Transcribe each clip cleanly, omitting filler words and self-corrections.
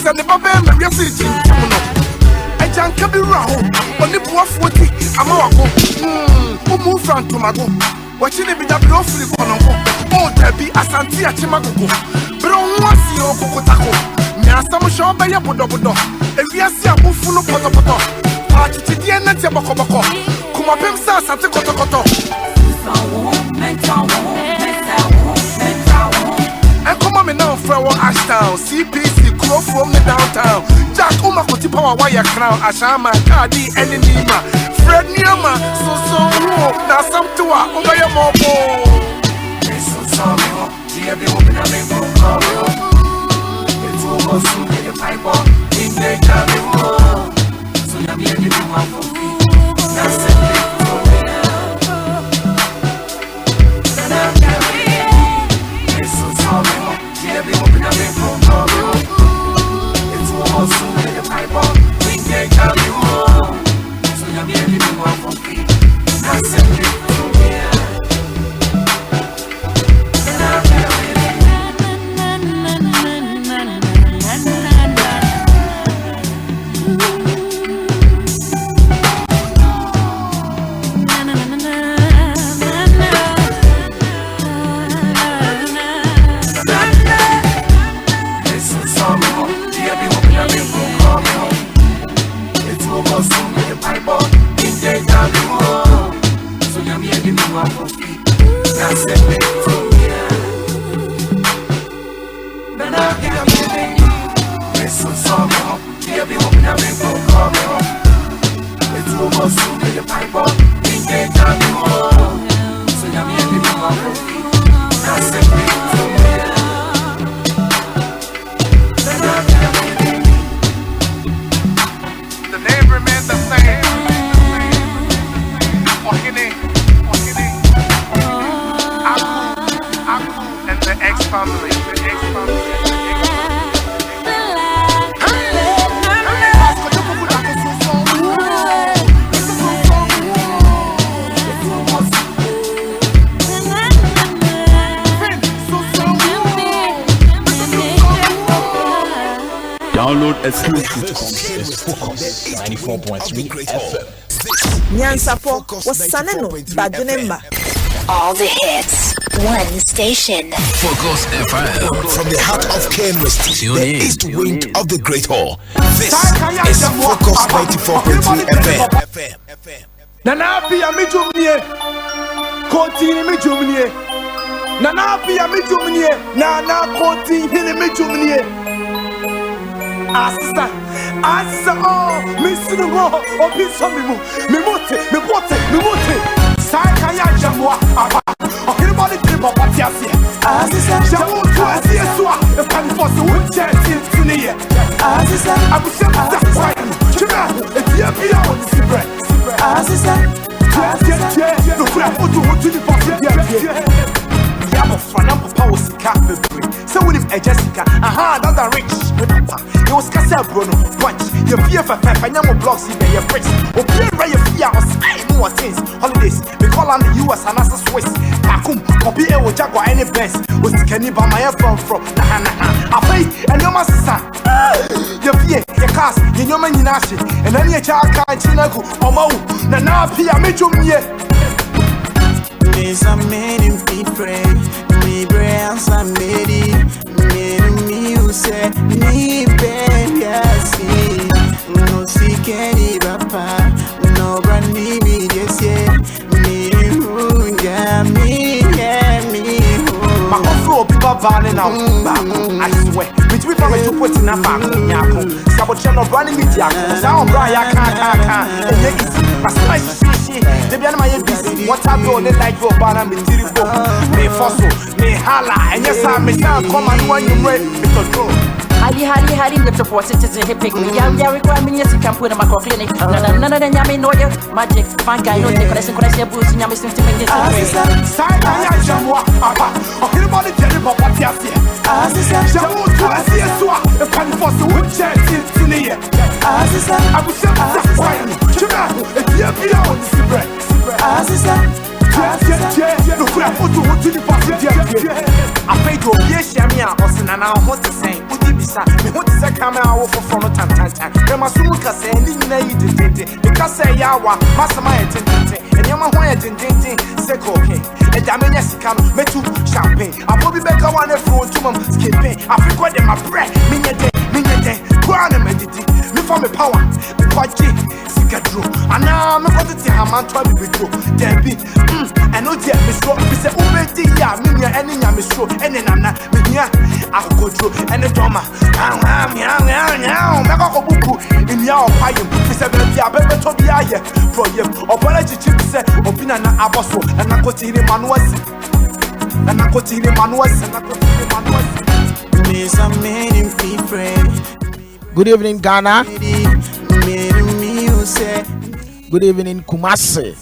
Send the Baba and Maria City. I can't come around. Only poor 40. I'm out. Who move from Tomago? Watching it be the blow free Congo. Oh, there be a Santia Chimago. Brown was your Cocotaco. Now some show by your Bodobodo. And we are seeing a buffalo Poto. Party to the end of Boko. Come up and start at the Cotocoto. And come on now from Ashtown, CPC, crow from the downtown. Jack Umakoti Power Wire Crown, Ashama, Kadi, and Nima. Fred Niama, so, now some to over your mobile. It's so dear, the woman I make from Congo. It's almost to get a pipe on, in the Cabin. So now me and you want for free. That's it. It's almost to get a pipe on, in the Cabin. So now me and you want for free. That's it. Download exclusive Focus 94.3 FM. Nyansapo was Saneno, Badunemba. All the hits, one station. Focus FM. From the heart of Kenwest, the east wing of the Great Hall. This is Focus 94.3 FM. Nanapi Amijumie, continue Mijumie. Nanapi Amijumie, Nana continue Mijumie. Asa, oh, Miss Numo, or Pisamimu, Mimote, Sakaya Jamwa, or anybody trip of what you see. Asa, Jamu to a CSWA, the California the wood chance in the year. Asa, I was saying that's why, Chima, if you be on the secret. Asa, look what you want to I'm a fan of power cafe. So with him a Jessica, another rich. It was Casa Bruno, watch your fear for Panyamo blocks in your face. Or play right your fear was more since holidays. We call on the US and as a Swiss. Takum, or be a Jaguar any best. Was Kenny by my from I pay and your master son. Your fear, your cast, your man in Ashi, and then your child can't chinago or mo. Now, Pia Mitchell. There's a man in feet pray. Me brains are made. Me who say me baby I see. No see Kenny Papa. No brand me just yet. Me who got me. My whole people burning out. I swear. Between me to put in a back. Sabotage of running media. Sound Brian can't. And yet it's they be my busy. What I do, they like go banana me terrible. Me fossil, me hala, and yes, I may sound come and when you ready, Mr. Joe. Hari, the support citizen, he pick me. Yeah, requirement, yes, you can put in my clinic. None of them, Yami, know you. Magic, fine guy, no decoration, boots, and Yami, to make this. Side, I Jamwa, or anybody tell you what you see. Jamu to a CSWA, the California wood chance in the year. I was saying that's why. If you be on the secret. Yeah, look what you want to do. afei do obi ehia me a osena na ho te sen udi bisa me ho te se camera wo fofo no tantantan me maso ka se ni nyina yi dindindin me ka se ya wa masama ye tindindin enyama ho ye dindindin se koke e da me nya sika no metu champagne abobi be ka wan efro tumam skipping afriko de my bread me nye de kwa na medidi me for me power me kwaji sikadro ana me ko te haman to be bidro debi eno je me so be se ubedi ya me nya eni nya me so eni nana me nya akodro eni doma me ko bubu eni a opayem be se be bia be to bia ye proyem opala chichi be se opina na aboso na kotiri manuasi na kotiri manuasi Good evening, Ghana. Good evening, Kumasi.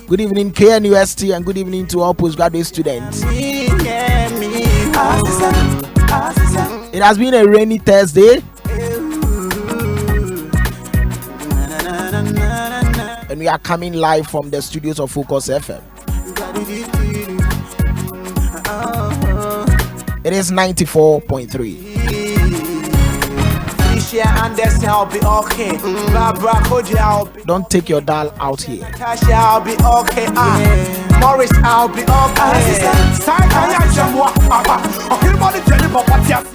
Good evening, KNUST, and good evening to all postgraduate students. It has been a rainy Thursday, and we are coming live from the studios of Focus FM. It is 94.3. I'll be okay. Don't take your dial out here. I'll be okay. Morris, I'll be okay.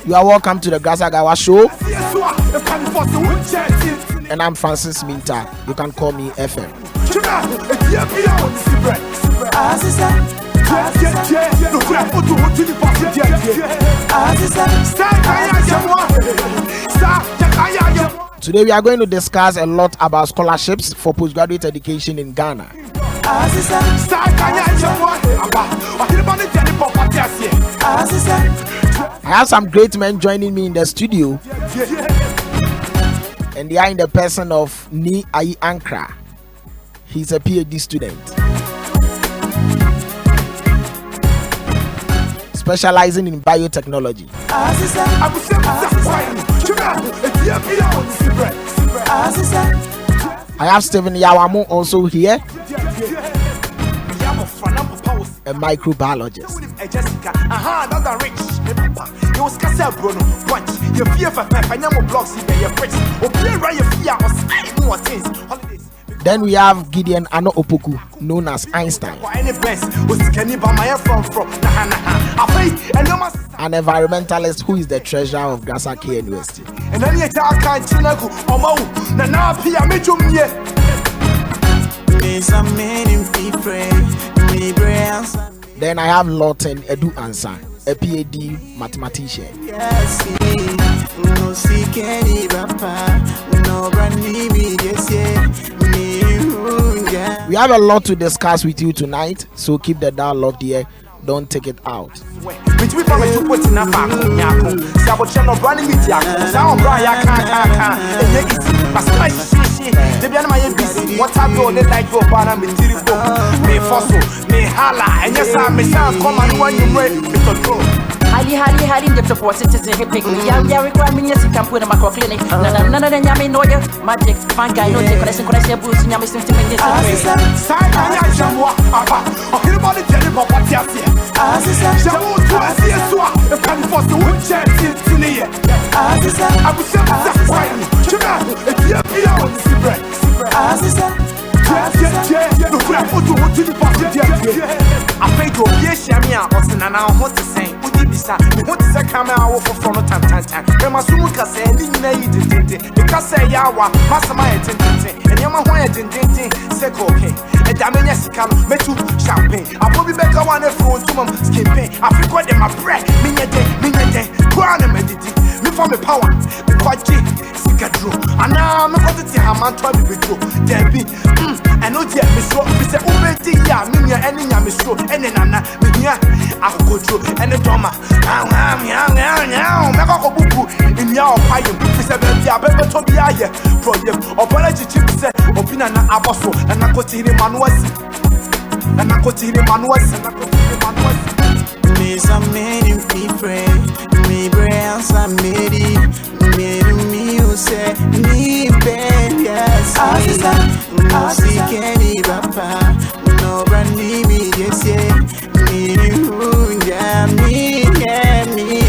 You are welcome to the Grasag Hour show. And I'm Francis Minta. You can call me FM. Today we are going to discuss a lot about scholarships for postgraduate education in Ghana. I have some great men joining me in the studio, and they are in the person of Ni Ayi Ankra. He's a PhD student, specializing in biotechnology. I have Stephen Yawamu also here, a microbiologist. Then we have Gideon Ano Opoku, known as Einstein, an environmentalist who is the treasurer of Grasag University. Then I have Lawton Edu Ansa, a PhD mathematician. We have a lot to discuss with you tonight, so keep the dial locked here. Don't take it out. Highly in the support citizen hip pick me. Yeah, requirement yes, you can put in my clinic. None of the yammy no magic, fine guy, no take collection boots, and yammy system in this. Me want to say camera wo for no tantantan. Me maso ka say ni nyina yi dindindin. Me ka say yawa, masama ye tindindin. Enyama ho ye dindindin. Se koke. E da me nya sika no metu champagne. Abobi be ka wan efro tumam skipping. Afriko de my bread. Me nye de. Kwa na medidi. Me for me power. Me kwaji sikadro. Ana me ko te haman to be bidro. Debi. Eno je me so be say ubedi ya me nya eni nya me so eni nana me nya akodro eni doma. Me ko bubu eni a opayem be say be bia be to bia ye proyem opala chichi be say opina na aboso na kotiri manuasi me some made me free me brain some made me you say me ben yes no see candy papa no oh, brandy me, yes, yeah. Me, who, yeah, me, yeah, me.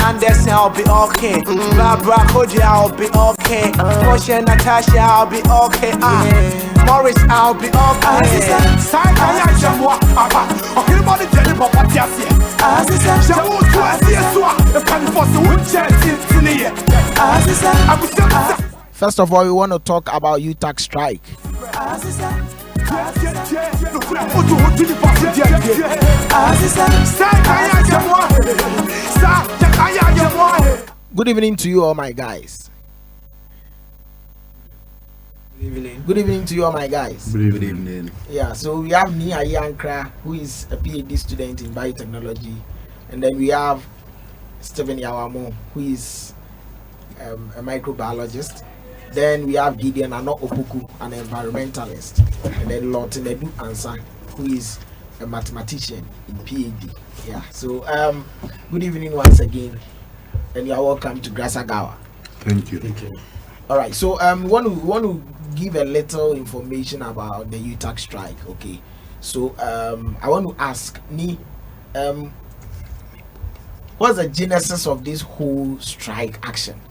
Anderson, I'll be okay. Barbara Koji, I'll be okay. Moshe Natasha, I'll be okay. Morris, I'll be okay. Sankaya Jamwa, everybody tell you what you see. Jamu to a CSWA, the California would change. First of all, we want to talk about UTAG strike. Good evening to you all, my guys. Good evening to you all, my guys. Good evening. Yeah, so we have Nia Yankra, who is a PhD student in biotechnology, and then we have Stephen Yawamo, who is a microbiologist. Then we have Gideon Ano Opoku, an environmentalist, and then Lawton Edu Ansa, who is a mathematician in PhD. Yeah, so good evening once again, and you are welcome to Grasag Hour. Thank you. Thank you. All right, so we want to give a little information about the UTAG strike. Okay, so I want to ask Ni, what's the genesis of this whole strike action?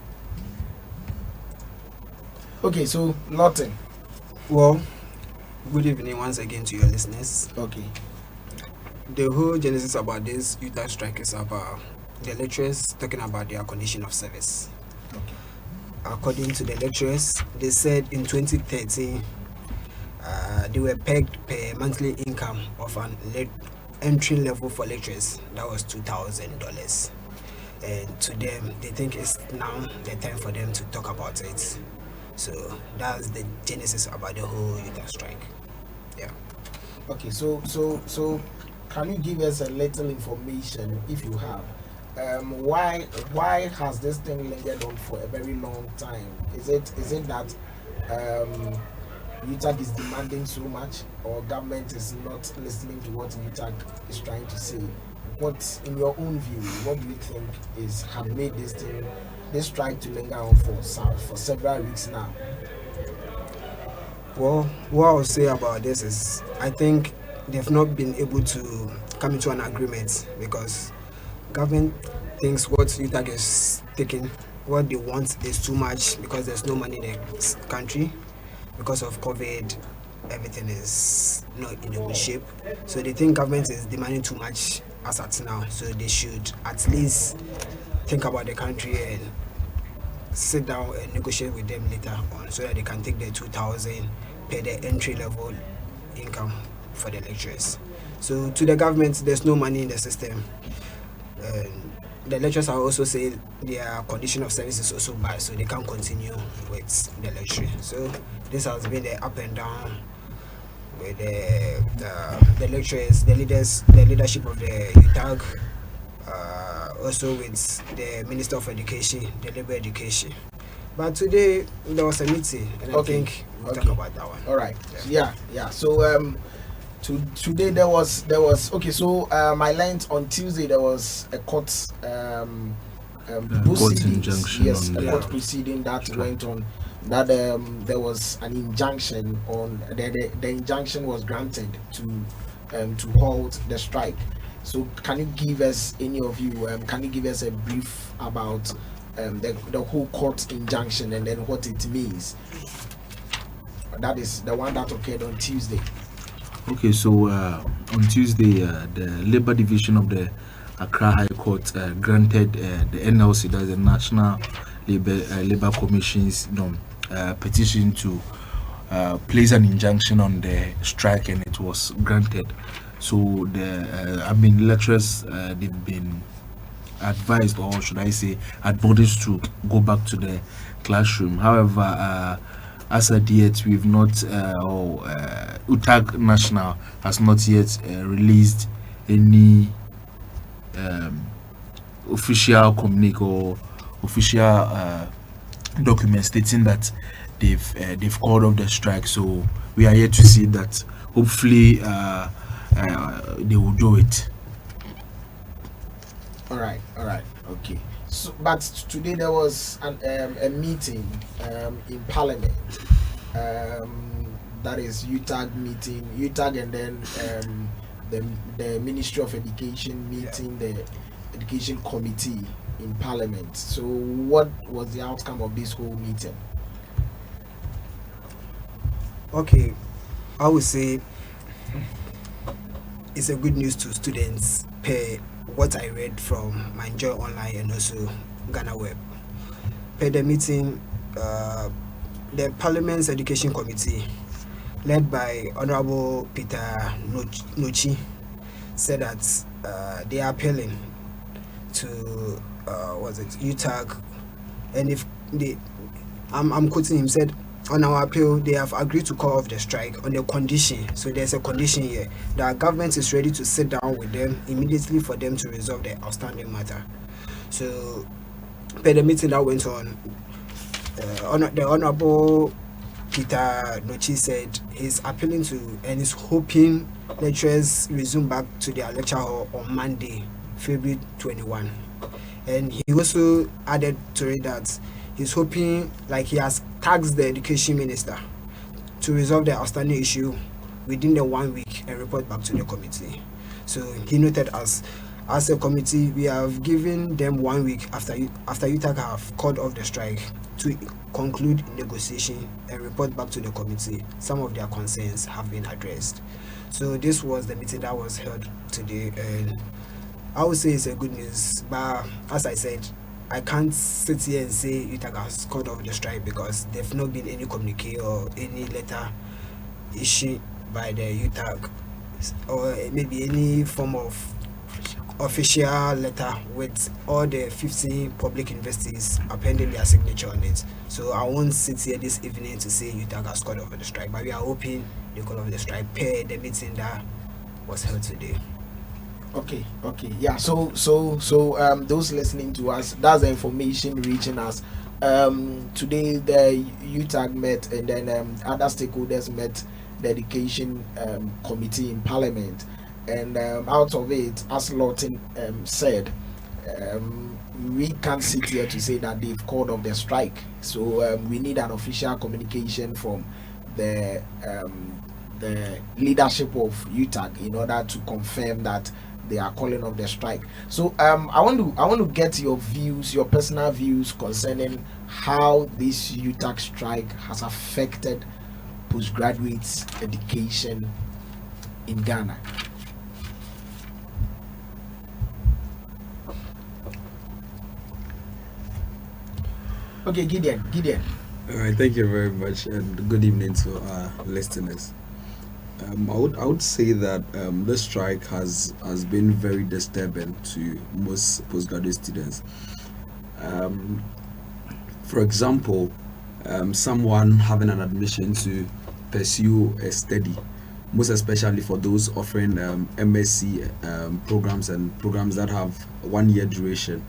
Okay, so Lawton. Well, good evening once again to your listeners. Okay. The whole genesis about this UTAG strike is about the lecturers talking about their condition of service. Okay. According to the lecturers, they said in 2013 they were pegged per monthly income of an entry level for lecturers. That was $2,000. And to them, they think it's now the time for them to talk about it. So that's the genesis about the whole UTAG strike. Yeah. Okay, so can you give us a little information, if you have, why has this thing lingered on for a very long time? Is it that UTAG is demanding so much, or government is not listening to what UTAG is trying to say? What, in your own view, what do you think have made this strike to linger on for several weeks now? Well, what I'll say about this is I think they've not been able to come into an agreement because government thinks what UTAG is taking, what they want is too much because there's no money in the country. Because of COVID, everything is not in a good shape. So they think government is demanding too much as at now. So they should at least think about the country and sit down and negotiate with them later on so that they can take the 2,000 per the entry level income for the lecturers. So to the government, there's no money in the system. The lecturers are also saying their condition of service is also bad, so they can't continue with the lecture. So this has been the up and down with the lecturers, the leaders, the leadership of the UTAG, also with the Minister of Education, the Labor Education. But today there was a meeting, and I think we'll talk about that one. All right. Yeah. So today there was okay. So I learned on Tuesday there was a court court injunction. Yes, a court proceeding that went on. That there was an injunction on the injunction was granted to halt the strike. So can you give us, any of you, can you give us a brief about the whole court injunction and then what it means? That is the one that occurred on Tuesday. Okay, so on Tuesday, the Labour Division of the Accra High Court granted the NLC, that's the National Labour Commission's petition to place an injunction on the strike, and it was granted. So the lecturers they've been advised, or should I say admonished, to go back to the classroom. However, as at yet, we've not UTAG National has not yet released any official communique or official document stating that they've called off the strike. So we are yet to see that. Hopefully, they will do it. All right, okay. So, but today there was a meeting in Parliament. That is UTAG meeting, UTAG, and then the Ministry of Education meeting, the Education Committee in Parliament. So, what was the outcome of this whole meeting? Okay, I would say it's a good news to students per what I read from my Enjoy Online and also Ghana Web. Per the meeting, the Parliament's Education Committee, led by Honorable Peter Nochi, said that they are appealing to UTAG, and if they, I'm quoting him, said, on our appeal, they have agreed to call off the strike on the condition. So there's a condition here that government is ready to sit down with them immediately for them to resolve the outstanding matter. So, per the meeting that went on, the Honorable Peter Nochi said he's appealing to and is hoping lecturers resume back to their lecture hall on Monday, February 21. And he also added to it that he's hoping, like he has tasked the education minister to resolve the outstanding issue within the 1 week and report back to the committee. So he noted as a committee, we have given them 1 week after UTAG have called off the strike to conclude negotiation and report back to the committee. Some of their concerns have been addressed. So this was the meeting that was held today, and I would say it's a good news. But as I said, I can't sit here and say UTAG has called off the strike because there's not been any communique or any letter issued by the UTAG, or maybe any form of official letter with all the 15 public universities appending their signature on it. So I won't sit here this evening to say UTAG has called off the strike, but we are hoping they call off the strike per the meeting that was held today. Okay, yeah. So those listening to us, that's the information reaching us. Today the UTAG met, and then other stakeholders met the education committee in Parliament, and out of it, as Lawton said, we can't sit here to say that they've called off the strike. So we need an official communication from the leadership of UTAG in order to confirm that they are calling off the strike. So I want to get your views, your personal views concerning how this UTAG strike has affected postgraduate education in Ghana. Okay, Gideon. All right, thank you very much, and good evening to our listeners. I would say that this strike has been very disturbing to most postgraduate students. For example, someone having an admission to pursue a study, most especially for those offering MSc programs and programs that have 1 year duration.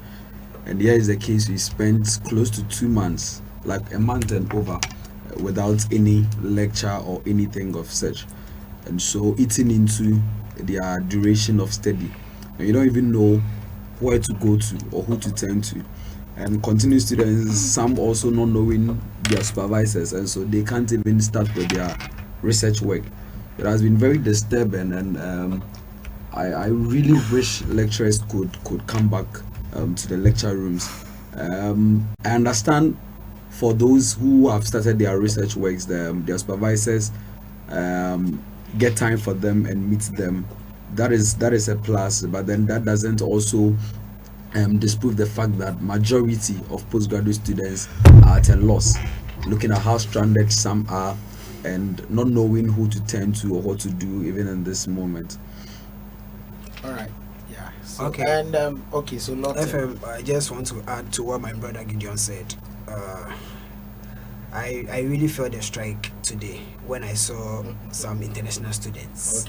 And here is the case: we spent close to 2 months, like a month and over, without any lecture or anything of such. And so eating into their duration of study, and you don't even know where to go to or who to turn to. And continuing students, some also not knowing their supervisors, and so they can't even start with their research work. It has been very disturbing, and I really wish lecturers could come back to the lecture rooms. I understand for those who have started their research works, their supervisors get time for them and meet them. That is a plus, but then that doesn't also disprove the fact that majority of postgraduate students are at a loss, looking at how stranded some are and not knowing who to turn to or what to do even in this moment. All right, yeah. So, okay. And so not FM, I just want to add to what my brother Gideon said. I really felt the strike today when I saw some international students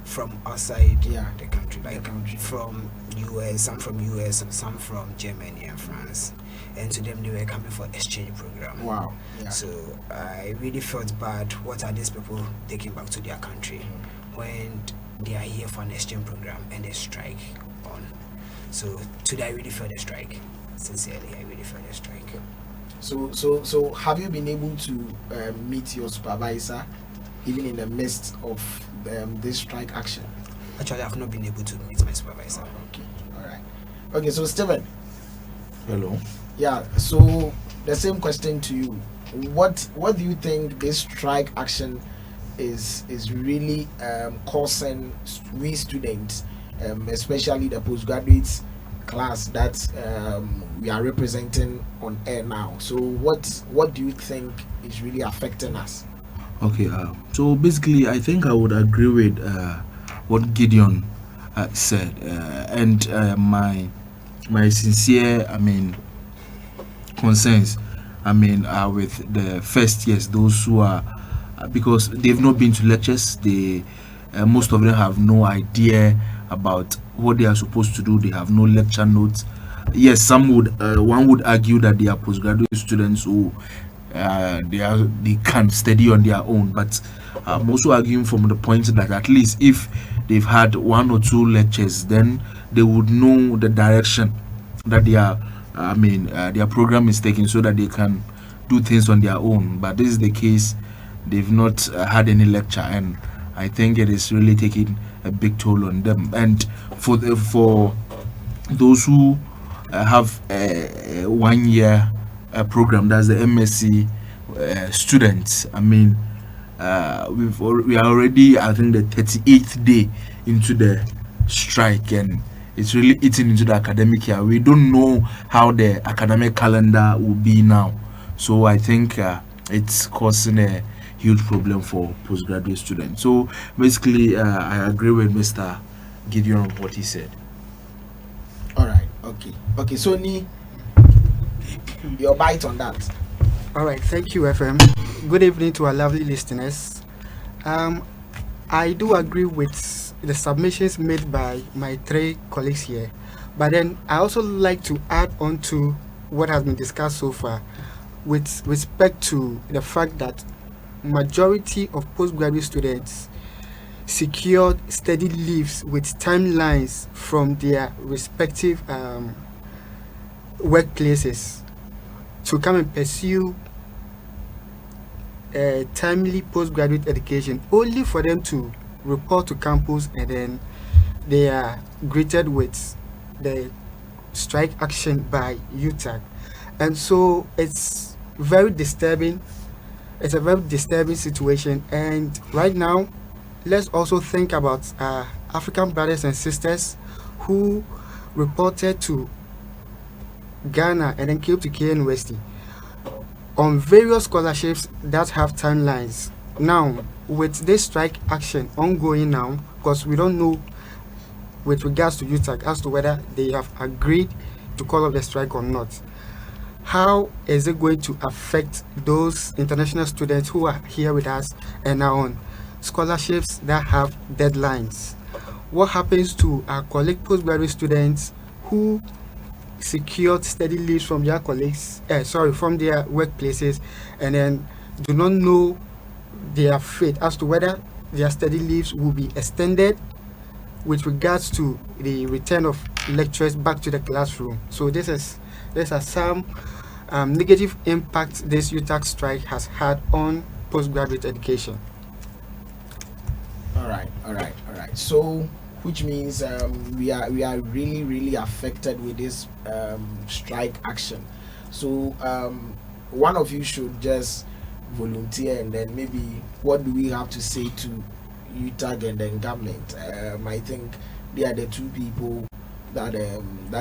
from outside Yeah, the country, like the country. from US, some from Germany and France, and to them they were coming for exchange program. Wow. Yeah. So I really felt bad. What are these people taking back to their country when they are here for an exchange program and they strike on? So today I really felt a strike. Sincerely, I really felt a strike. So have you been able to meet your supervisor even in the midst of this strike action? Actually, I've not been able to meet my supervisor. Okay, all right. Okay, so Stephen. Hello. Yeah. So the same question to you. What do you think this strike action is really causing we students, especially the postgraduate class that we are representing on air now? So what do you think is really affecting us? Okay, so basically, I think I would agree with what Gideon said, and my sincere, concerns, with the first years, those who are, because they've not been to lectures, they most of them have no idea about what they are supposed to do. They have no lecture notes. Yes, one would argue that they are postgraduate students who they can study on their own, but I'm also arguing from the point that at least if they've had 1 or 2 lectures, then they would know the direction that their program is taking, so that they can do things on their own. But this is the case; they've not had any lecture, and I think it is really taking a big toll on them. And for those who have a 1 year program, that's the MSc students. We are already, I think, the 38th day into the strike, and it's really eating into the academic year. We don't know how the academic calendar will be now, so I think it's causing a huge problem for postgraduate students. So basically, I agree with Mr. Gideon on what he said. All right. Okay. So your bite on that. All right, thank you, FM. Good evening to our lovely listeners. I do agree with the submissions made by my 3 colleagues here, but then I also like to add on to what has been discussed so far with respect to the fact that majority of postgraduate students secured study leaves with timelines from their respective workplaces to come and pursue a timely postgraduate education, only for them to report to campus, and then they are greeted with the strike action by UTAG. And so it's very disturbing. It's a very disturbing situation. And right now, let's also think about African brothers and sisters who reported to Ghana and then came to K University on various scholarships that have timelines. Now, with this strike action ongoing now, because we don't know with regards to UTAG as to whether they have agreed to call off the strike or not, how is it going to affect those international students who are here with us and are on scholarships that have deadlines? What happens to our colleague postgraduate students who secured study leaves from their colleagues, from their workplaces, and then do not know their fate as to whether their study leaves will be extended with regards to the return of lecturers back to the classroom? So these are some negative impact this UTAG strike has had on postgraduate education. All right. So, which means we are really affected with this strike action. So one of you should just volunteer, and then maybe what do we have to say to UTAG and then government? I think they are the 2 people that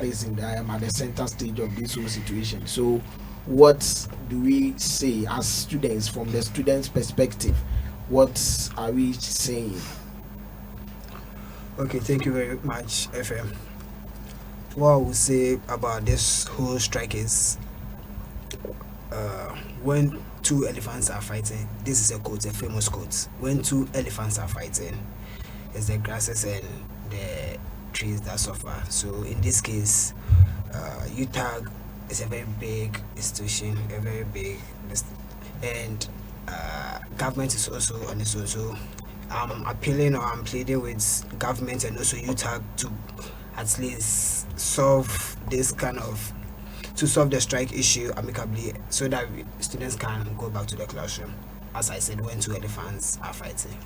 is in at the center stage of this whole situation. So what do we say as students, from the students' perspective? What are we saying? Okay, thank you very much, FM. What I would say about this whole strike is when 2 elephants are fighting, this is a quote, a famous quote. When 2 elephants are fighting, it's the grasses and the trees that suffer. So in this case, UTAG is a very big institution, a very big, and government is also on its own. So I'm appealing or I'm pleading with government and also UTAG to at least solve this kind of, to solve the strike issue amicably so that students can go back to the classroom. As I said, when two elephants are fighting,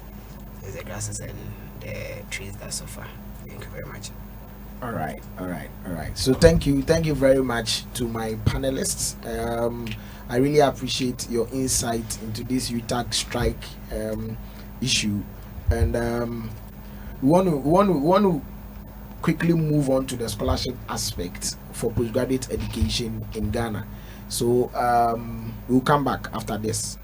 there's the grasses and the trees that suffer. Thank you very much. All right. So thank you very much to my panelists. I really appreciate your insight into this UTAG strike issue, and we want to quickly move on to the scholarship aspect for postgraduate education in Ghana. So we'll come back after this.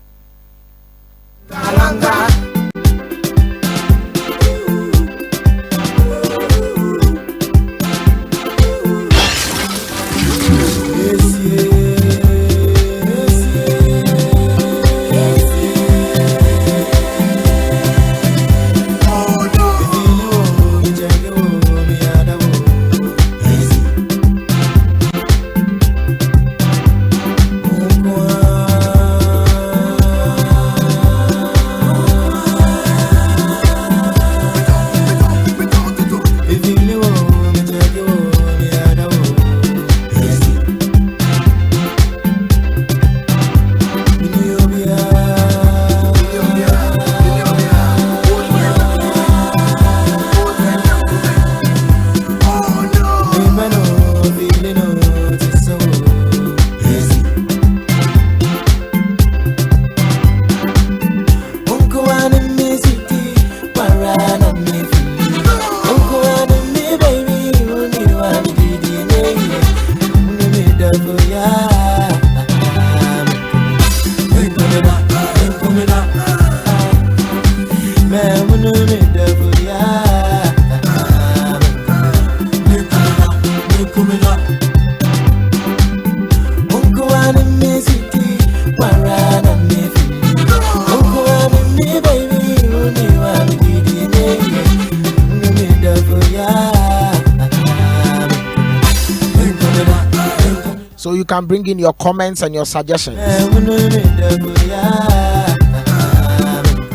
So you can bring in your comments and your suggestions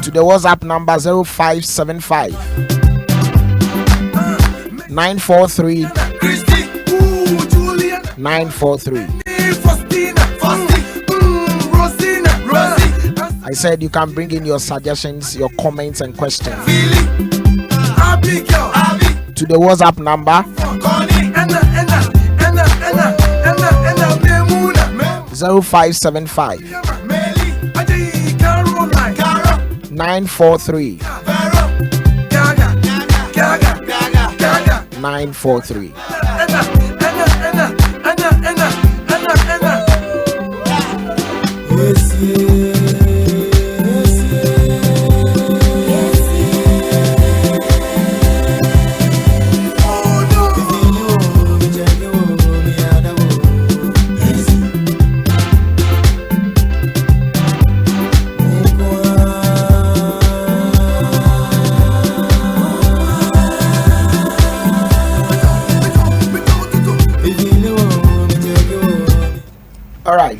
to the WhatsApp number 0575 943 943. I said you can bring in your suggestions, your comments and questions to the WhatsApp number 0575 943 943.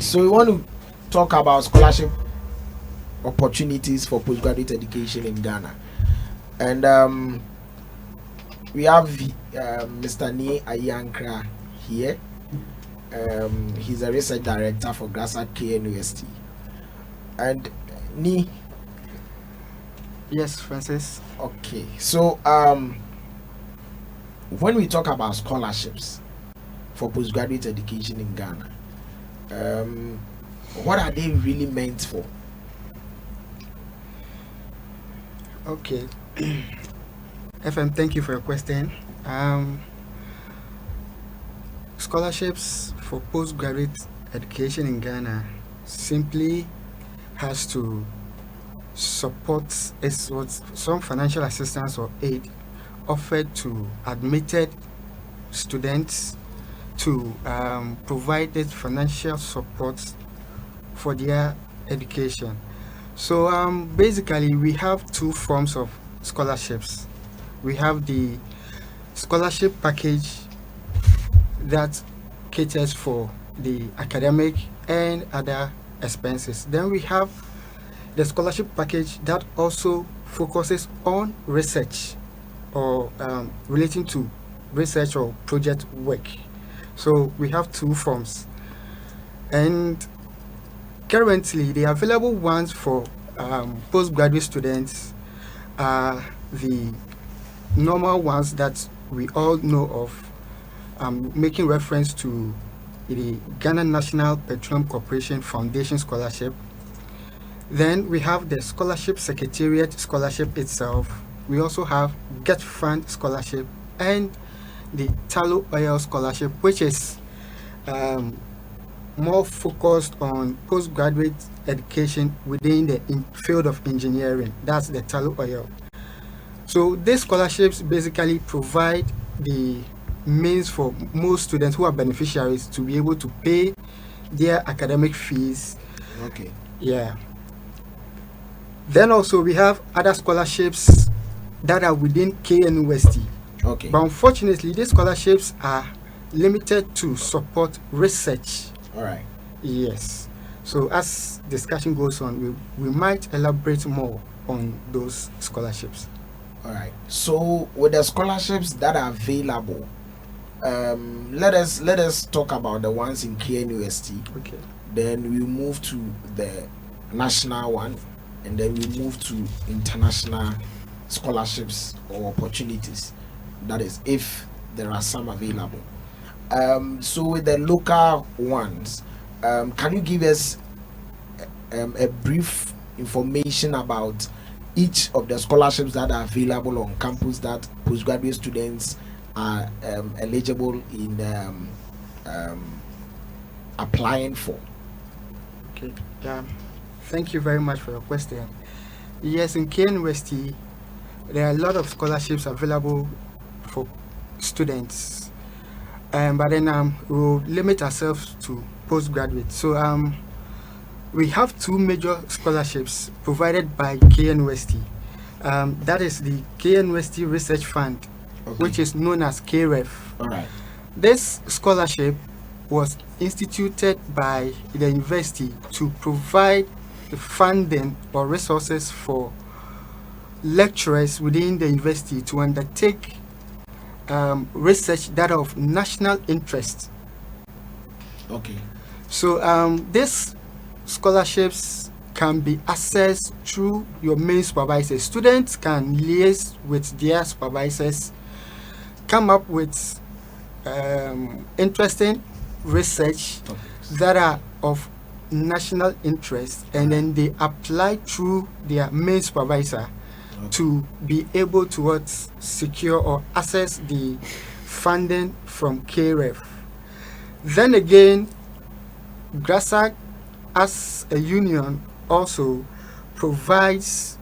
So we want to talk about scholarship opportunities for postgraduate education in Ghana, and we have Mr. Ni Ayankra here. He's a research director for Grasag University. And Ni. Yes, Francis. Okay, so when we talk about scholarships for postgraduate education in Ghana, what are they really meant for? Okay. FM, thank you for your question. Scholarships for postgraduate education in Ghana simply has to support some financial assistance or aid offered to admitted students to provide this financial support for their education. So basically we have two forms of scholarships. we have the scholarship package that caters for the academic and other expenses. Then we have the scholarship package that also focuses on research or relating to research or project work. So we have two forms, and currently the available ones for postgraduate students are the normal ones that we all know of. Making reference to the Ghana National Petroleum Corporation Foundation Scholarship. Then we have the Scholarship Secretariat Scholarship itself. We also have Get Fund Scholarship and the Tallow Oil Scholarship, which is more focused on postgraduate education within the field of engineering. That's the Tallow Oil. So these scholarships basically provide the means for most students who are beneficiaries to be able to pay their academic fees. Okay. Yeah. Then also we have other scholarships that are within KNUST. Okay. But unfortunately, these scholarships are limited to support research. All right. Yes. So as discussion goes on, we might elaborate more on those scholarships. All right. So with the scholarships that are available, let us talk about the ones in KNUST. Okay. Then we move to the national one, and then we move to international scholarships or opportunities. That is, if there are some available. So with the local ones, can you give us a brief information about each of the scholarships that are available on campus that postgraduate students are eligible in applying for? Okay. Thank you very much for your question. Yes, in KNUST, there are a lot of scholarships available for students, but then we'll limit ourselves to postgraduate. So we have two major scholarships provided by KNUST. That is the KNUST Research Fund, which is known as KREF. All right. This scholarship was instituted by the university to provide the funding or resources for lecturers within the university to undertake research that are of national interest. Okay. So these scholarships can be accessed through your main supervisors. Students can liaise with their supervisors, come up with interesting research that are of national interest, and then they apply through their main supervisor to be able to secure or access the funding from KREF. Then again, Grasag as a union also provides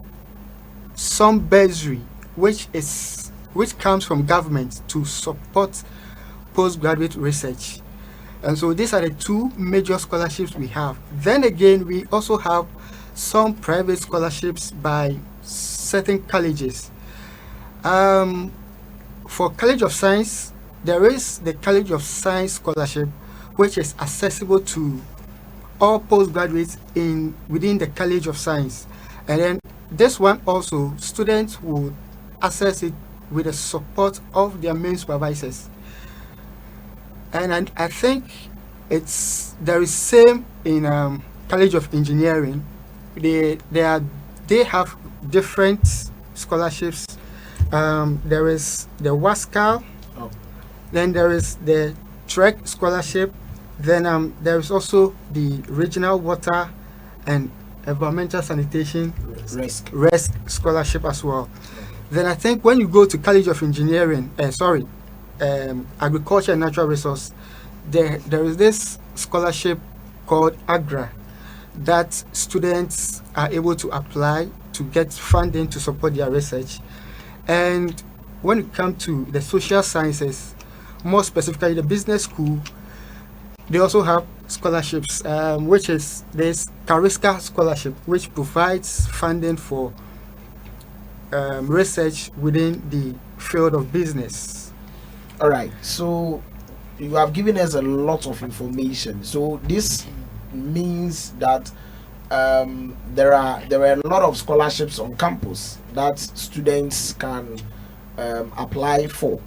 some bursary which comes from government to support postgraduate research. And so these are the two major scholarships we have. Then again, we also have some private scholarships by certain colleges. For College of Science, there is the College of Science scholarship, which is accessible to all postgraduates within the College of Science. And then this one also, students will access it with the support of their main supervisors. And I think there is same in College of Engineering. They have different scholarships. There is the WASCAL, then there is the TREC scholarship, then there is also the Regional Water and Environmental Sanitation RESC scholarship as well. Then I think when you go to College of Engineering, Agriculture and Natural Resource, there is this scholarship called AGRA that students are able to apply to get funding to support their research. And when it comes to the social sciences, more specifically the business school, they also have scholarships, which is this Cariska scholarship, which provides funding for research within the field of business. All right. So you have given us a lot of information. So this means that there are a lot of scholarships on campus that students can apply for,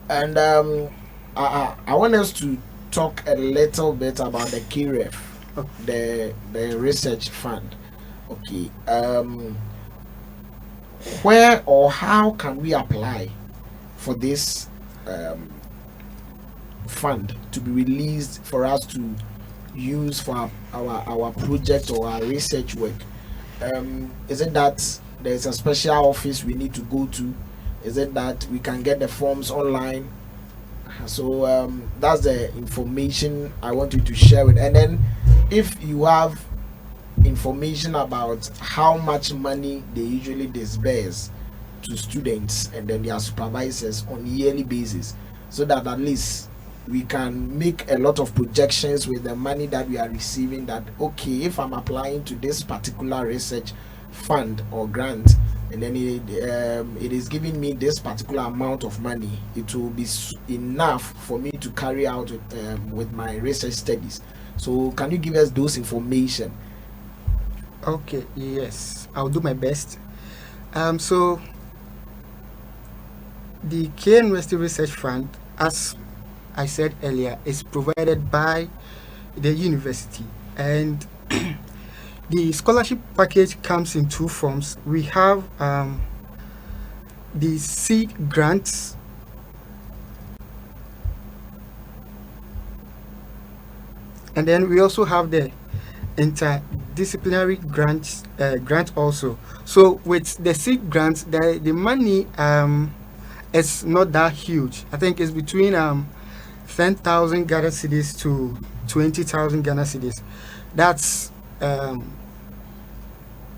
and I want us to talk a little bit about the KREF, the research fund. Okay. Where or how can we apply for this fund to be released for us to use for our project or our research work? Is it that there's a special office we need to go to? Is it that we can get the forms online? So that's the information I want you to share with. And then if you have information about how much money they usually disburse to students and then their supervisors on yearly basis, so that at least we can make a lot of projections with the money that we are receiving, that okay, if I'm applying to this particular research fund or grant, and then it is giving me this particular amount of money, it will be enough for me to carry out with my research studies. So can you give us those information? Okay, yes, I'll do my best. So the K University Research Fund, as I said earlier, is provided by the university, and the scholarship package comes in two forms. We have the seed grants, and then we also have the interdisciplinary grant also. So with the seed grants, the money is not that huge. I think it's between 10,000 Ghana cedis to 20,000 Ghana cedis. That's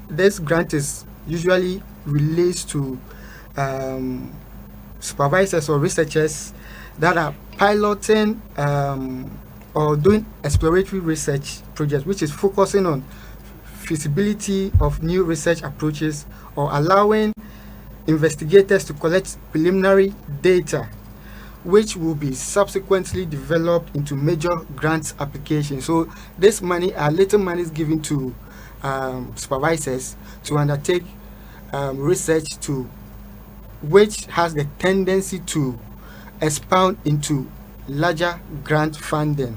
this grant is usually released to supervisors or researchers that are piloting or doing exploratory research projects, which is focusing on feasibility of new research approaches or allowing investigators to collect preliminary data, which will be subsequently developed into major grant applications. So this money are little monies given to supervisors to undertake research to which has the tendency to expound into larger grant funding.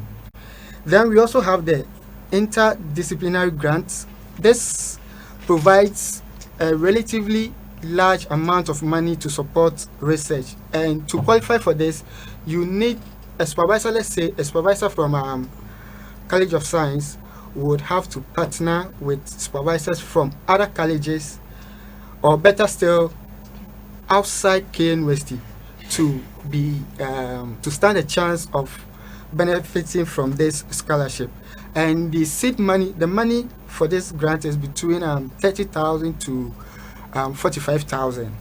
Then we also have the interdisciplinary grants. This provides a relatively large amount of money to support research, and to qualify for this you need a supervisor. Let's say a supervisor from College of Science would have to partner with supervisors from other colleges, or better still outside K University, to be to stand a chance of benefiting from this scholarship. And the seed money, the money for this grant is between 30,000 to 45,000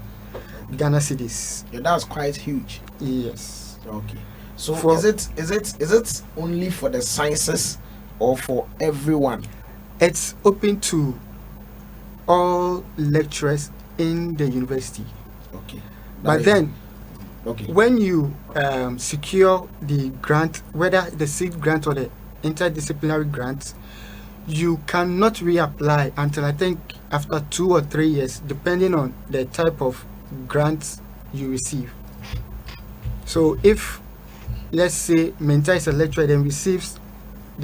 Ghana cedis. Yeah, that's quite huge. Yes. Okay. So is it only for the sciences or for everyone? It's open to all lecturers in the university. Okay. But then, okay, when you secure the grant, whether the seed grant or the interdisciplinary grant, you cannot reapply until I think after 2 or 3 years, depending on the type of grant you receive. So if, let's say, Menta is a lecturer and receives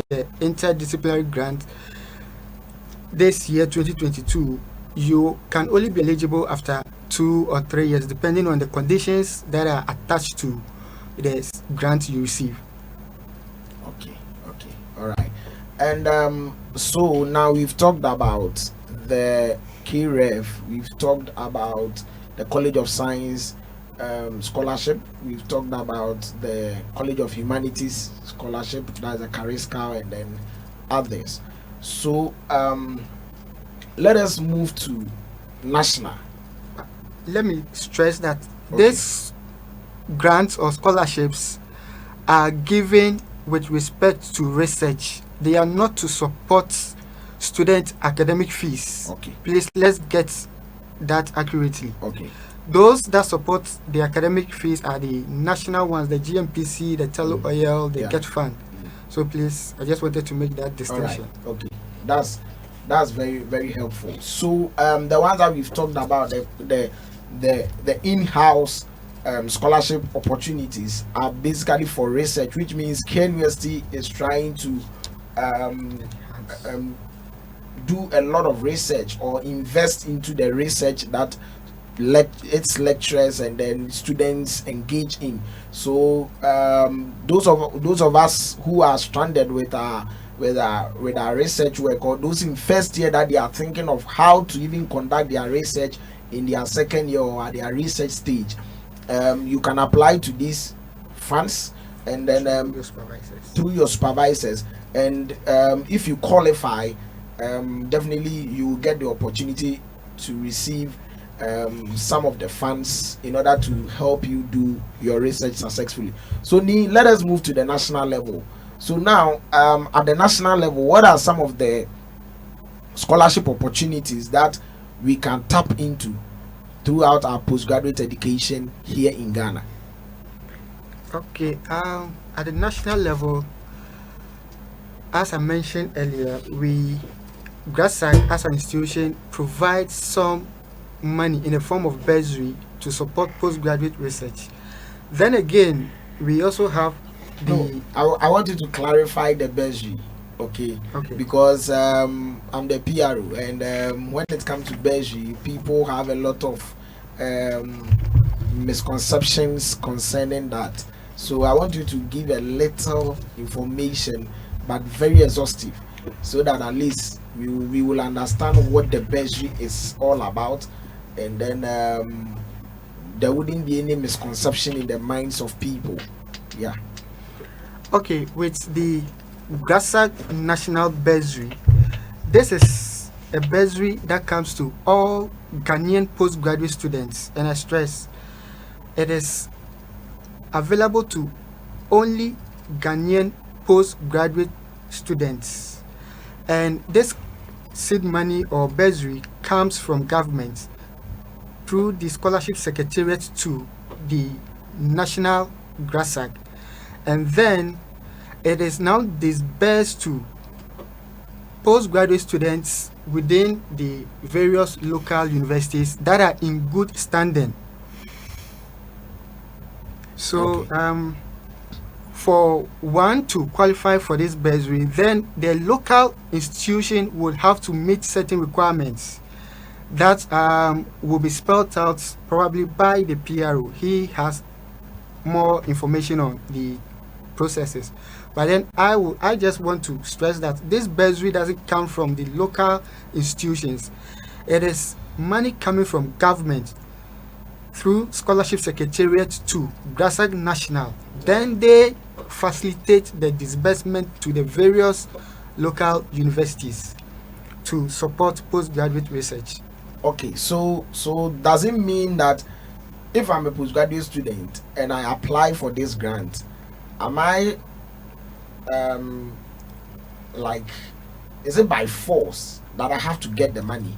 the interdisciplinary grant this year 2022, you can only be eligible after 2 or 3 years, depending on the conditions that are attached to the grant you receive. Okay, all right. And so now we've talked about the KREF, we've talked about the College of Science scholarship, we've talked about the College of Humanities scholarship, that's a Grasag Hour, and then others. So let us move to national. Let me stress that these grants or scholarships are given with respect to research. They are not to support student academic fees. Okay. Please, let's get that accurately. Okay. Those that support the academic fees are the national ones, the GMPC, the Telo Oil, the Get Fund. So please, I just wanted to make that distinction. All right. Okay, that's very very helpful. So the ones that we've talked about, the in-house scholarship opportunities are basically for research, which means K University is trying to do a lot of research or invest into the research that its lecturers and then students engage in. So those of us who are stranded with our research work, or those in first year that they are thinking of how to even conduct their research in their second year or at their research stage, you can apply to these funds and then through your supervisors, and if you qualify, definitely you will get the opportunity to receive some of the funds in order to help you do your research successfully. So let us move to the national level. So now at the national level, what are some of the scholarship opportunities that we can tap into throughout our postgraduate education here in Ghana? Okay, at the national level, as I mentioned earlier, Grasag as an institution provides some money in the form of bursary to support postgraduate research. Then again, we also have I want you to clarify the bursary, okay? Because I'm the PRO, and when it comes to bursary, people have a lot of misconceptions concerning that. So I want you to give a little information, but very exhaustive, so that at least we will understand what the bursary is all about, and then there wouldn't be any misconception in the minds of people. Yeah. Okay, with the Grasag National Bursary, this is a bursary that comes to all Ghanaian postgraduate students, and I stress it is available to only Ghanaian postgraduate students, and this seed money or bursary comes from government through the scholarship secretariat to the national Grasag, and then it is now disbursed to postgraduate students within the various local universities that are in good standing. So for one to qualify for this bursary, then the local institution would have to meet certain requirements that will be spelled out probably by the PRO. He has more information on the processes, but then I just want to stress that this bursary doesn't come from the local institutions. It is money coming from government through scholarship secretariat to Grasag National. Then they facilitate the disbursement to the various local universities to support postgraduate research. Okay, so does it mean that if I'm a postgraduate student and I apply for this grant, am I is it by force that I have to get the money?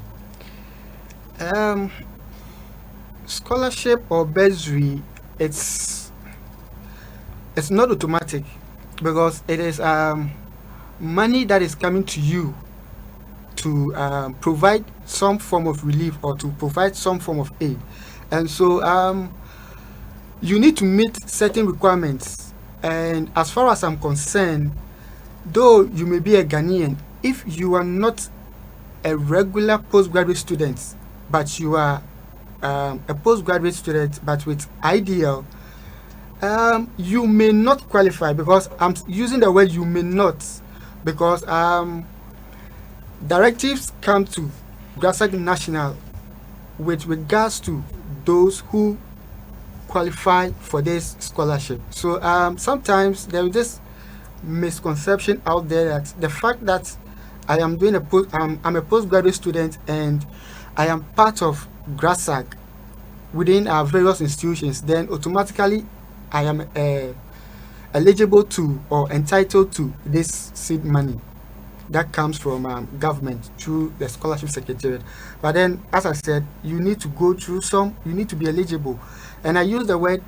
Scholarship or bursary, it's not automatic, because it is money that is coming to you to provide some form of relief or to provide some form of aid, and so you need to meet certain requirements. And as far as I'm concerned, though you may be a Ghanaian, if you are not a regular postgraduate student, but you are a postgraduate student but with IDL, you may not qualify, because I'm using the word you may not, because directives come to Grasag National with regards to those who qualify for this scholarship. So sometimes there is this misconception out there that the fact that I am doing I'm a postgraduate student and I am part of Grasag within our various institutions, then automatically I am eligible to or entitled to this seed money. that comes from government through the scholarship secretariat. But then, as I said, you need to go through you need to be eligible. And I use the word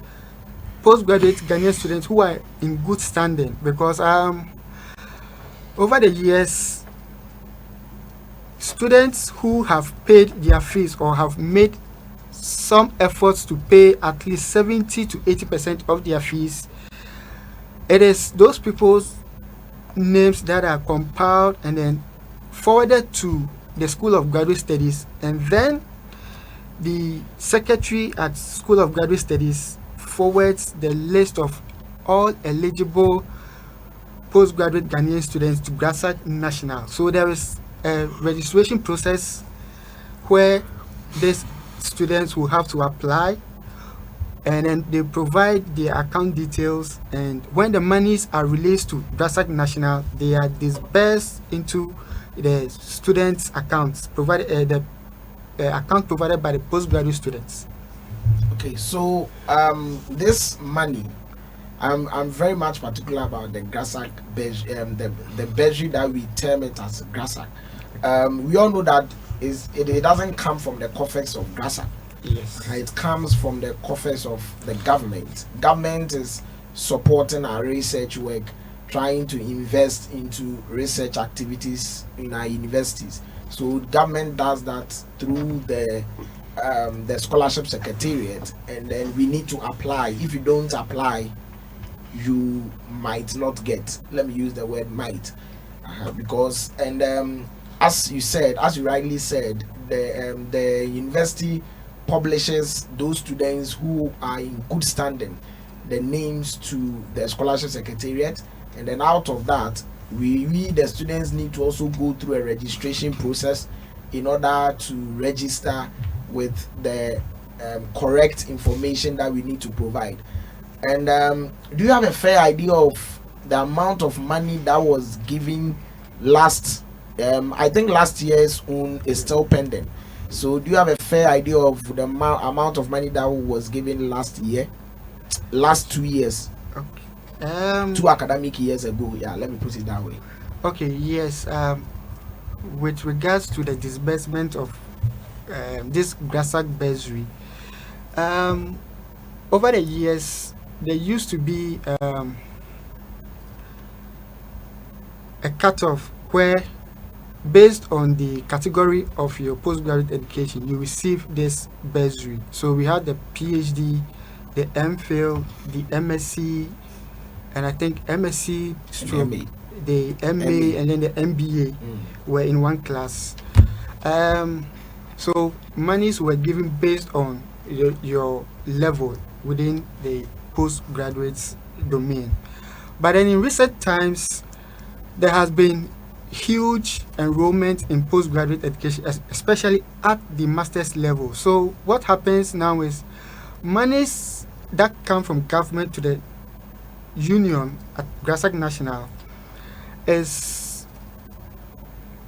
postgraduate Ghanaian students who are in good standing, because over the years, students who have paid their fees or have made some efforts to pay at least 70 to 80% of their fees, it is those people's names that are compiled and then forwarded to the School of Graduate Studies, and then the secretary at School of Graduate Studies forwards the list of all eligible postgraduate Ghanaian students to Grasag National. So there is a registration process where these students will have to apply, and then they provide their account details, and when the monies are released to Grasag National, they are disbursed into the students' accounts provided the account provided by the postgraduate students. Okay, so this money, I'm very much particular about the Grasag the budget that we term it as Grasag. We all know that it doesn't come from the coffers of Grasag. Yes. It comes from the coffers of the government. Government is supporting our research work, trying to invest into research activities in our universities. So government does that through the scholarship secretariat, and then we need to apply. If you don't apply, you might not get. Let me use the word might, because as you rightly said, the university publishes those students who are in good standing, the names to the scholarship secretariat, and then out of that, we the students need to also go through a registration process in order to register with the correct information that we need to provide. And do you have a fair idea of the amount of money that was given last? I think last year's own is still pending. So do you have a fair idea of the amount of money that was given last 2 years? Okay. 2 academic years ago. Yeah, let me put it that way. Okay, yes. With regards to the disbursement of this Grasag bursary, over the years, there used to be a cutoff where, based on the category of your postgraduate education, you receive this bursary. So we had the PhD, the MPhil, the MSc, and I think MSc stroke, the MA, and then the MBA were in one class. So monies were given based on your level within the postgraduate domain. But then in recent times, there has been huge enrollment in postgraduate education, especially at the master's level. So what happens now is monies that come from government to the union at Grasag National is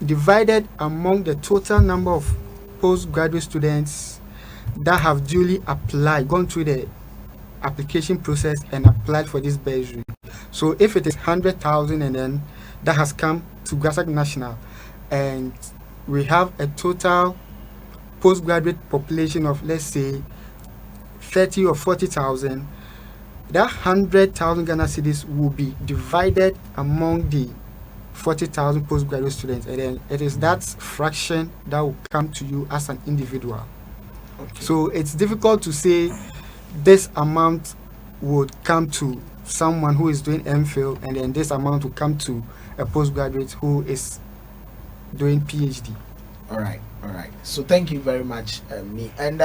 divided among the total number of postgraduate students that have duly applied, gone through the application process and applied for this bursary. So if it is 100,000 and then that has come to Grasag National, and we have a total postgraduate population of, let's say, 30 or 40,000, that 100,000 Ghana cedis will be divided among the 40,000 postgraduate students, and then it is that fraction that will come to you as an individual. Okay. So it's difficult to say this amount would come to someone who is doing MPhil, and then this amount will come to a postgraduate who is doing PhD. All right. So thank you very much, me. And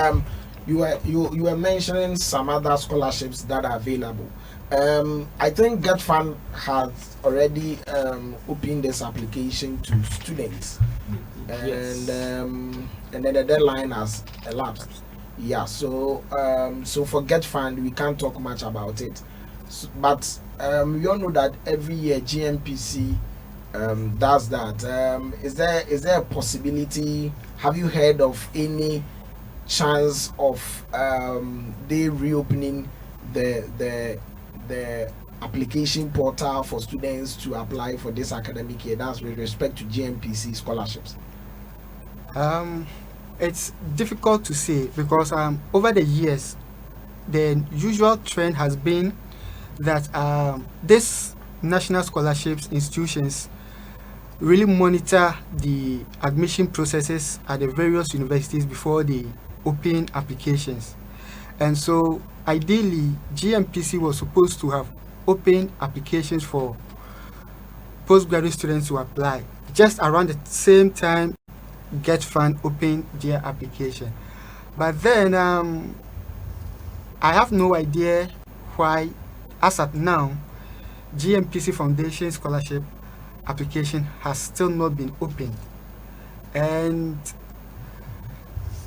you were mentioning some other scholarships that are available. I think GetFund has already opened this application to students, yes. And then the deadline has elapsed. Yeah. So for GetFund, we can't talk much about it. So, but we all know that every year GMPC does that. Is there a possibility? Have you heard of any chance of they reopening the application portal for students to apply for this academic year? That's with respect to GMPC scholarships. It's difficult to say because over the years, the usual trend has been that this national scholarships institutions really monitor the admission processes at the various universities before they open applications. And so ideally, GMPC was supposed to have opened applications for postgraduate students to apply just around the same time Get Fund opened their application. But then I have no idea why, as at now, GMPC Foundation scholarship application has still not been opened. And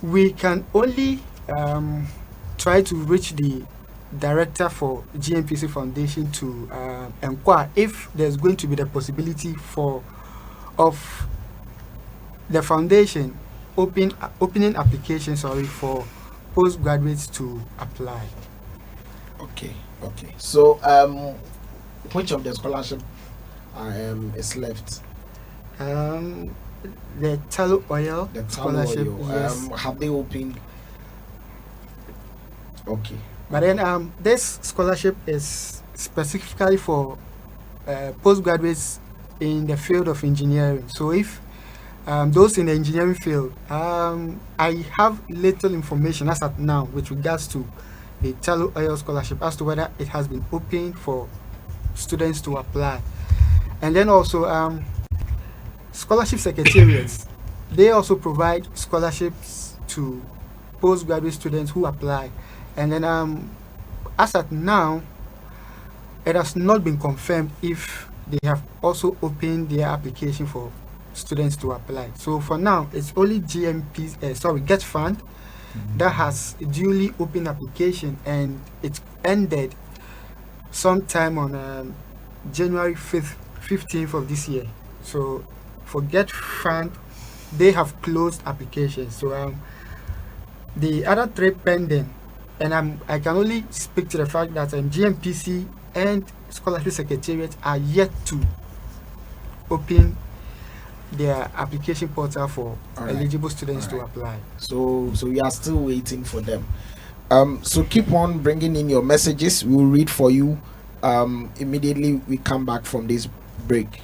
we can only try to reach the director for GMPC Foundation to inquire if there's going to be the possibility of the foundation opening applications for postgraduates to apply. Okay. So which of the scholarship is left? The tallow oil scholarship. Yes. Have they opened? Okay. But then this scholarship is specifically for postgraduates in the field of engineering. So if those in the engineering field, I have little information as at now with regards to the tallow oil scholarship as to whether it has been opened for students to apply. And then also scholarship secretariats, they also provide scholarships to postgraduate students who apply. And then as at now, it has not been confirmed if they have also opened their application for students to apply. So for now, it's only Get Fund that has duly opened application, and it ended sometime on January 15th of this year. So for Get Fund, they have closed applications. So the other three pending, and I can only speak to the fact that GMPC and Scholarship Secretariat are yet to open their application portal for eligible students to apply. So we are still waiting for them. So keep on bringing in your messages. We'll read for you immediately we come back from this break.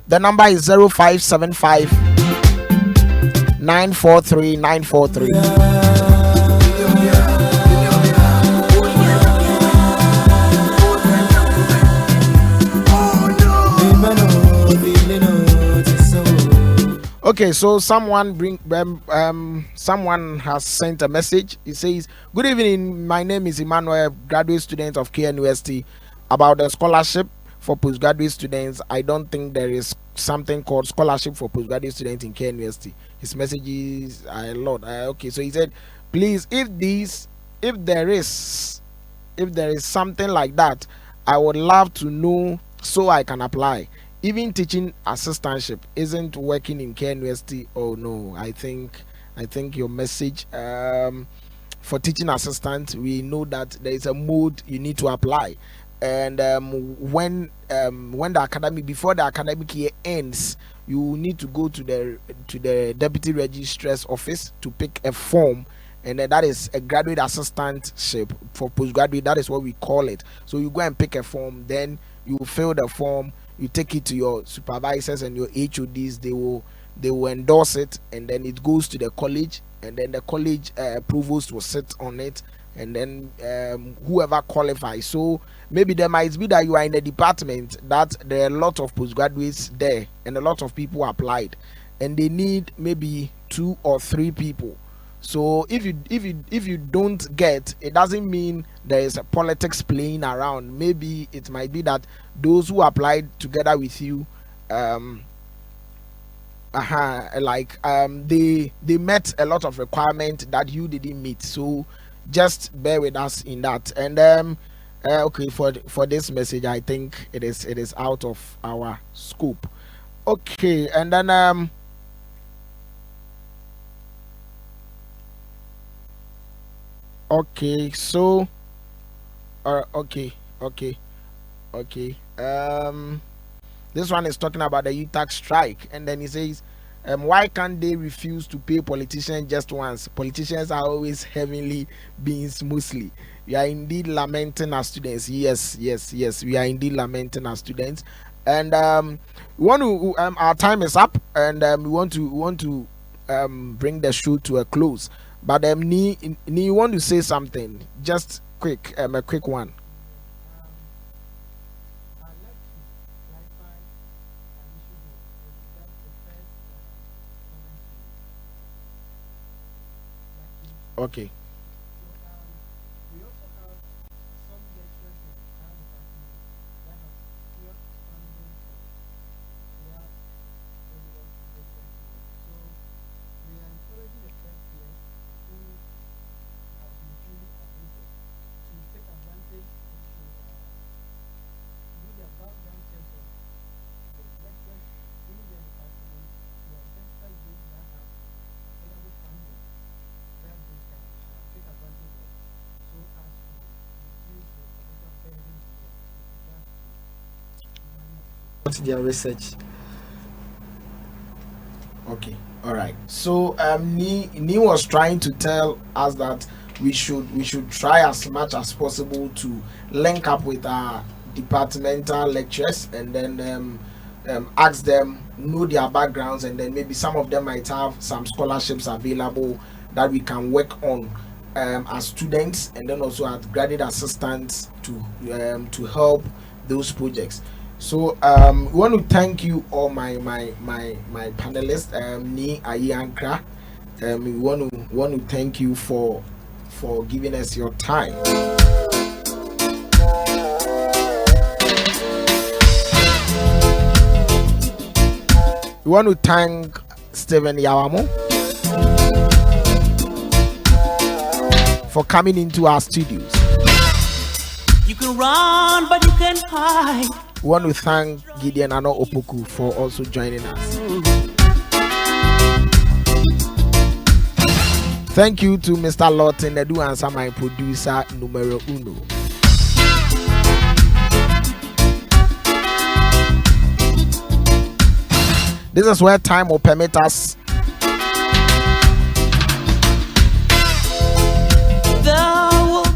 The number is 0575 943 943. Okay, so someone has sent a message. It says, "Good evening. My name is Emmanuel, graduate student of KNUST. About the scholarship for postgraduate students, I don't think there is something called scholarship for postgraduate students in KNUST." His messages are a lot. Okay, so he said, "Please, if there is something like that, I would love to know so I can apply. Even teaching assistantship isn't working in KNUST." Oh no, I think your message for teaching assistant, we know that there is a mode you need to apply. And when before the academic year ends, you need to go to the deputy registrar's office to pick a form, and that is a graduate assistantship for postgraduate. That is what we call it. So you go and pick a form, then you fill the form, you take it to your supervisors and your HODs. They will endorse it, and then it goes to the college, and then the college provost will sit on it, and then whoever qualifies. So maybe there might be that you are in a department that there are a lot of postgraduates there, and a lot of people applied, and they need maybe 2 or 3 people. So if you don't get, it doesn't mean there is a politics playing around. Maybe it might be that those who applied together with you like they met a lot of requirement that you didn't meet, so just bear with us in that. And okay, for this message, I think it is out of our scope. Okay, and then okay, so okay. This one is talking about the UTAC strike, and then he says, why can't they refuse to pay politicians just once? Politicians are always heavenly beings mostly. We are indeed lamenting our students. Yes, we are indeed lamenting our students. And we want to our time is up, and we want to bring the show to a close. But Ni, you want to say something? Just quick, a quick one. Okay. Their research. Okay, all right. So Ni was trying to tell us that we should try as much as possible to link up with our departmental lecturers, and then ask them, know their backgrounds, and then maybe some of them might have some scholarships available that we can work on as students, and then also as graduate assistants to help those projects. So we want to thank you all, my panelists, Ni Ayi Ankra. We want to thank you for giving us your time. We want to thank Stephen Yawamo for coming into our studios. You can run, but you can hide. We want to thank Gideon Ano Opoku for also joining us. Thank you to Mr. Lawton Edu and my producer numero uno. This is where time will permit us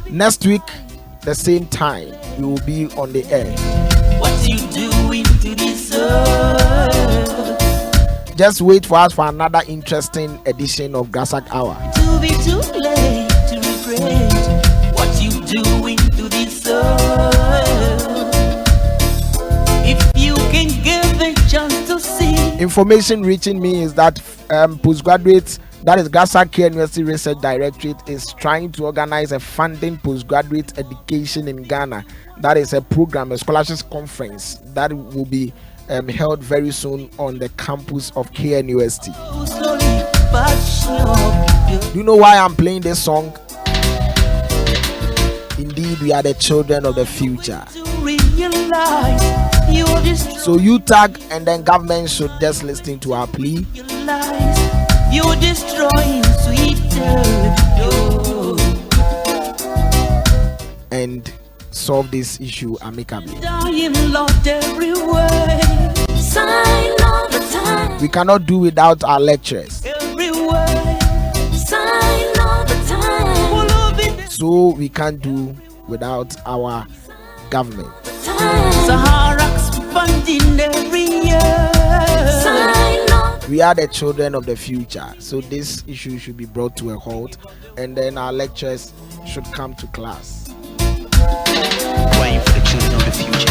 next week, the same time, we will be on the air. What you doing to deserve? Just wait for us for another interesting edition of Grasag Hour. To be too late to regret what you doing to deserve. If you can give a chance to see. Information reaching me is that postgraduates, that is Grasag University Research Directorate, is trying to organize a funding postgraduate education in Ghana. That is a program, a scholarships conference that will be held very soon on the campus of KNUST. Do you know why I'm playing this song? Indeed, we are the children of the future. So you tag, and then government should just listen to our plea. You're destroying and solve this issue amicably. We cannot do without our lecturers. So we can't do without our government. We are the children of the future, so this issue should be brought to a halt, and then our lecturers should come to class. Playing for the children of the future.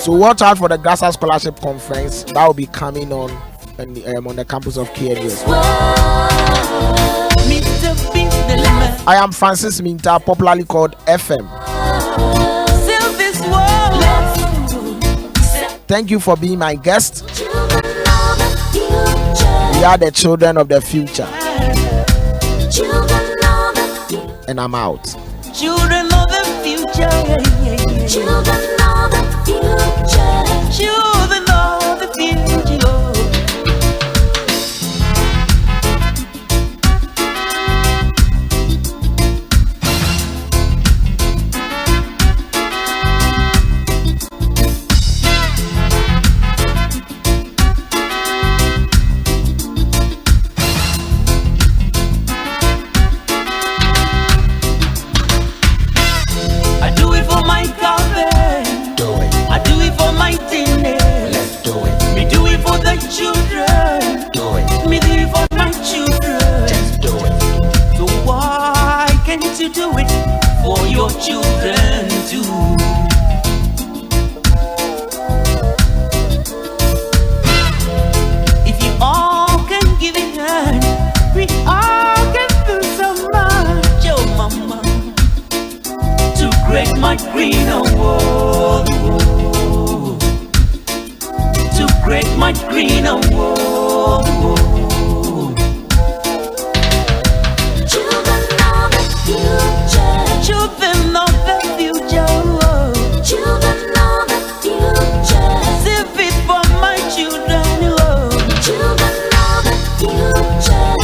So watch out for the Grasag Scholarship Conference that will be coming on the campus of KNUS. I am Francis Minta, popularly called FM. Thank you for being my guest. We are the children of the future. And I'm out. Children of the future. Children of the future. Children of the future. Do it for your children too. If you all can give it hand, we all can do so much, oh mama, to create my greener world, to create my greener world. Children of the future. Children of the future. Save it for my children. Children of the future.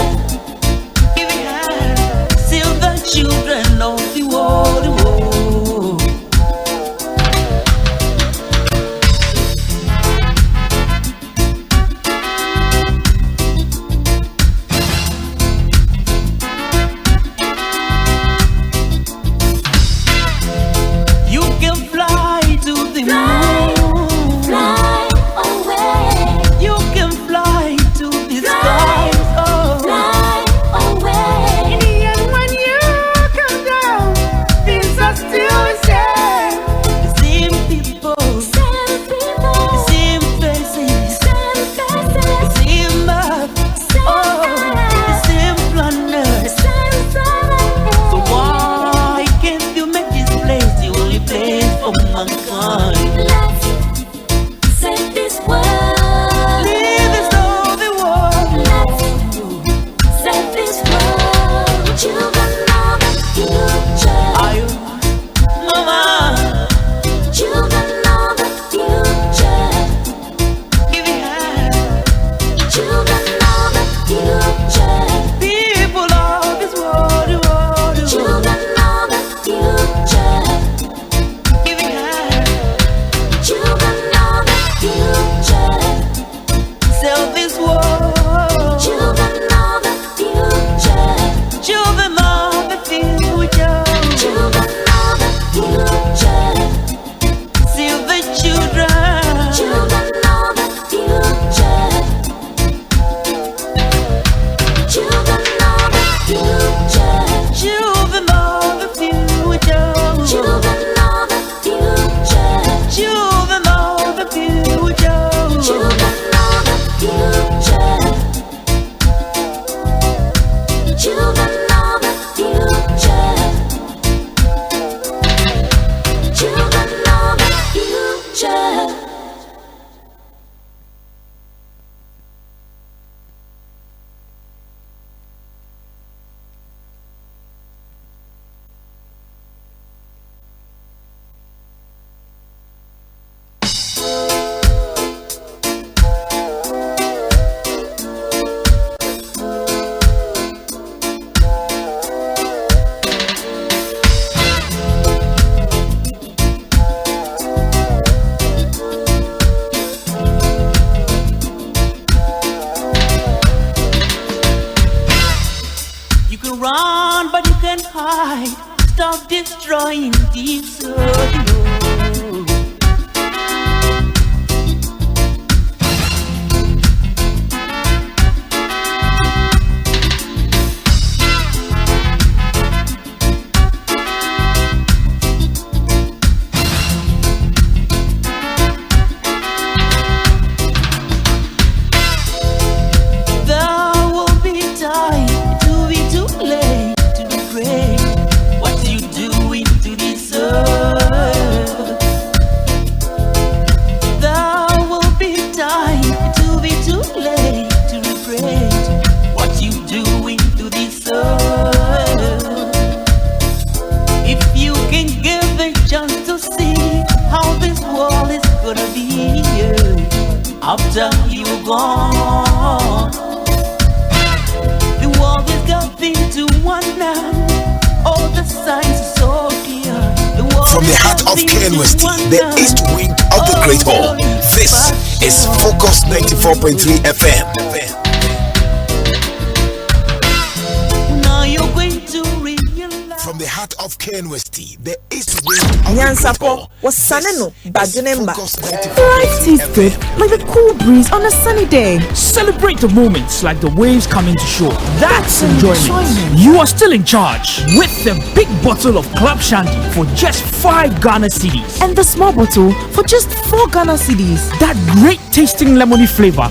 Give it hand. Save the children of the world. Stop destroying this earth. What you doing to this earth? after you gone. The world is coming to wonder. All the signs are so clear. From the heart of Kenwest, the east wing of the Great Hall, this is Focus 94.3 FM. Now you're going to from the heart of Kenwest, the east wing of Nyansapo was Saneno Bajunemba. Life tastes good like the cool breeze on a sunny day. Celebrate the moments like the waves coming to shore. That's enjoyment. You are still in charge with the big bottle of Club Shandy for just 5 Ghana cedis. And the small bottle for just 4 Ghana cedis. That great tasting lemony flavor